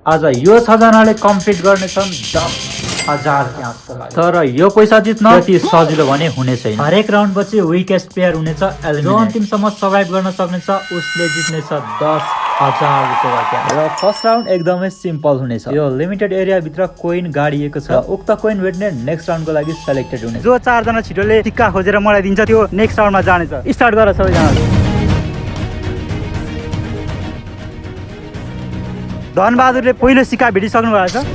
आज यो 6 जनाले कम्प्लिट गर्नेछन् 10,000 क्याशको लागि। तर यो पैसा जित्न त्यति सजिलो भने हुने छैन। हरेक राउन्ड पछि विकेस्ट प्लेयर हुनेछ एलिमिनेट। जो अन्तिमसम्म सर्भाइभ गर्न सक्नेछ उसले जित्नेछ 10,000 रुपैयाँ। र फर्स्ट राउन्ड एकदमै सिम्पल हुनेछ। यो लिमिटेड एरिया भित्र कोइन गाडिएको छ। उक्त कोइन भेट्ने नेक्स्ट राउन्डको लागि सेलेक्टेड हुनेछ। जो 4 जना छिटोले सिक्का खोजेर मलाई दिन्छ त्यो नेक्स्ट राउन्डमा जानेछ। स्टार्ट गर सबैजनाले। धनबहादुरले पहिलो सिक्का भेटिसक्नु भएको छ।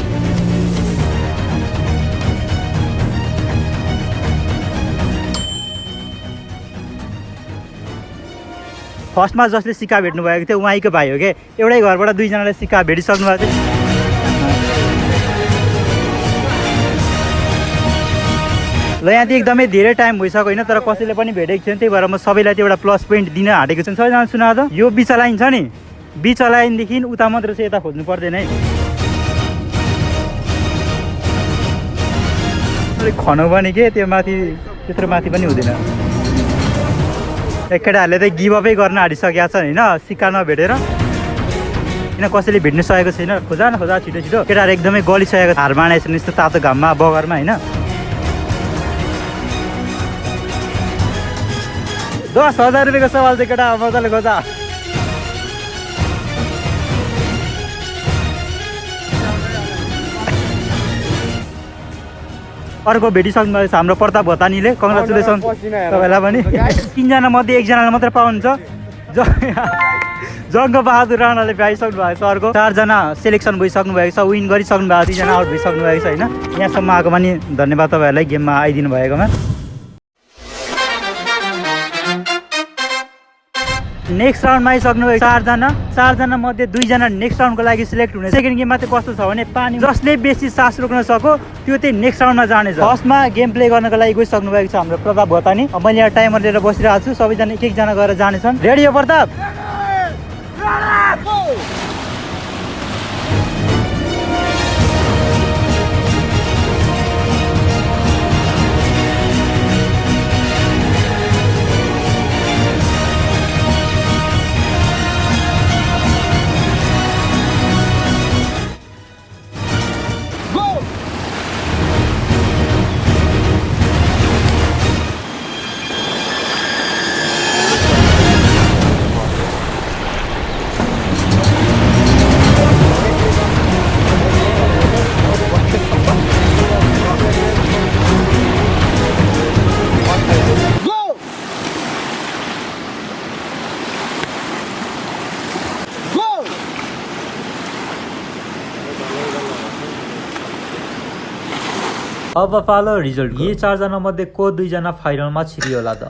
फर्स्टमा जसले सिक्का भेट्नु भएको थियो उहाँको भाइ हो के। एउटै घरबाट 2 जनाले सिक्का भेटिसक्नु भएको थियो। ल यहाँ चाहिँ एकदमै धेरै टाइम भइसक्यो होइन, तर कसैले पनि भेटेको छैन। त्यही भएर म सबैलाई चाहिँ एउटा प्लस पोइन्ट दिन आँटेको छु। सबैजना सुना त, यो बिच लाइन छ नि, बिच लाइनदेखि उता मात्र चाहिँ यता खोज्नु पर्दैन है। खनो पनि के त्यो माथि त्यत्रो माथि पनि हुँदैन। केटाहरूले त गिभअपै गर्न आँटिसकेका छन् होइन, सिक्का नभेटेर। किन कसैले भेट्नु सकेको छैन। खोजा न खोजा छिटो छिटो। केटाहरू एकदमै गलिसकेको हार मानेको छन् यस्तो तातो घाममा बगरमा होइन। 10,000 रुपियाँको सवाल चाहिँ केटा मजाले खोजा। अर्को भेटिसक्नु भएको छ हाम्रो प्रताप भतानीले। कङ्ग्रेचुलेसन तपाईँलाई पनि। 3 जना मध्ये 1 जनाले मात्र पाउनुहुन्छ। जङ्ग बहादुर राणाले पाइसक्नु भएको छ। अर्को 4 जना सेलेक्सन भइसक्नु भएको छ, विन गरिसक्नु भएको छ। 3 जना आउट भइसक्नु भएको छ होइन। यहाँसम्म आएको पनि धन्यवाद तपाईँहरूलाई गेममा आइदिनु भएकोमा। नेक्स्ट राउन्डमा आइसक्नु भएको 4 जना मध्ये 2 जना नेक्स्ट राउन्डको लागि सिलेक्ट हुने। सेकेन्ड गेममा चाहिँ कस्तो छ भने पानी जसले बेसी सास रोक्न सक्यो त्यो चाहिँ नेक्स्ट राउन्डमा जानेछ। फर्स्टमा गेम प्ले गर्नको लागि गइसक्नु भएको छ हाम्रो प्रताप भतानी। मैले यहाँ टाइमर लिएर बसिरहेको छु। सबैजना एक जना गएर जानेछन्। रेडी हो प्रताप? अब पालो रिजल्ट। यी 4 जना मध्ये को 2 जना फाइनलमा छिरियो होला त?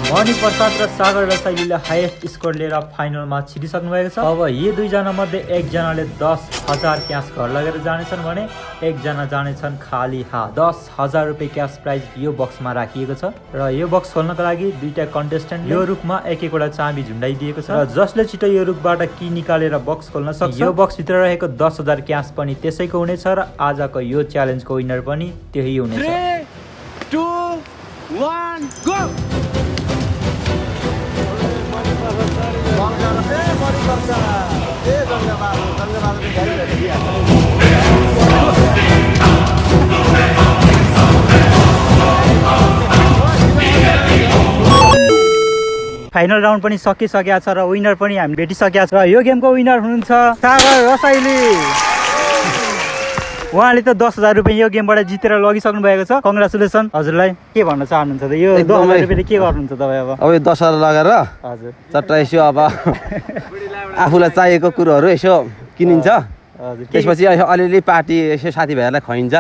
मणि प्रसाद र सागर रसाइलीले हाइएस्ट स्कोर लिएर फाइनलमा छिरिसक्नु भएको छ। अब यी 2 जना मध्ये 1 जनाले 10,000 क्याश घर लगेर जानेछन् भने 1 जना जानेछन् खाली हात। 10,000 रुपियाँ क्याश प्राइज यो बक्समा राखिएको छ। र यो बक्स खोल्नको लागि 2टा कन्टेस्टेन्ट यो रुखमा एक-एकवटा चाबी झुन्डाइदिएको छ। र जसले छिटो यो रुखबाट की निकालेर बक्स खोल्न सक्छ यो बक्स भित्र रहेको 10,000 क्याश पनि त्यसैको हुनेछ। र आजको यो च्यालेन्जको विनर पनि त्यही हुनेछ। 3, 2, 1 गो। फाइनल राउन्ड पनि सकिसकेको छ र विनर पनि हामी भेटिसकेका छ। र यो गेमको विनर हुनुहुन्छ सागर रसाइली। उहाँले त 10,000 रुपियाँ यो गेमबाट जितेर लगिसक्नु भएको छ। कङ्ग्रेचुलेसन हजुरलाई। के भन्न चाहनुहुन्छ त? यो 10,000 रुपियाँले के गर्नुहुन्छ तपाईँ अब? अब यो 10,000 लगाएर हजुर चट्टा यसो अब आफूलाई चाहिएको कुरोहरू यसो किनिन्छ। त्यसपछि अलिअलि पार्टी यसो साथीभाइहरूलाई खुवाइन्छ।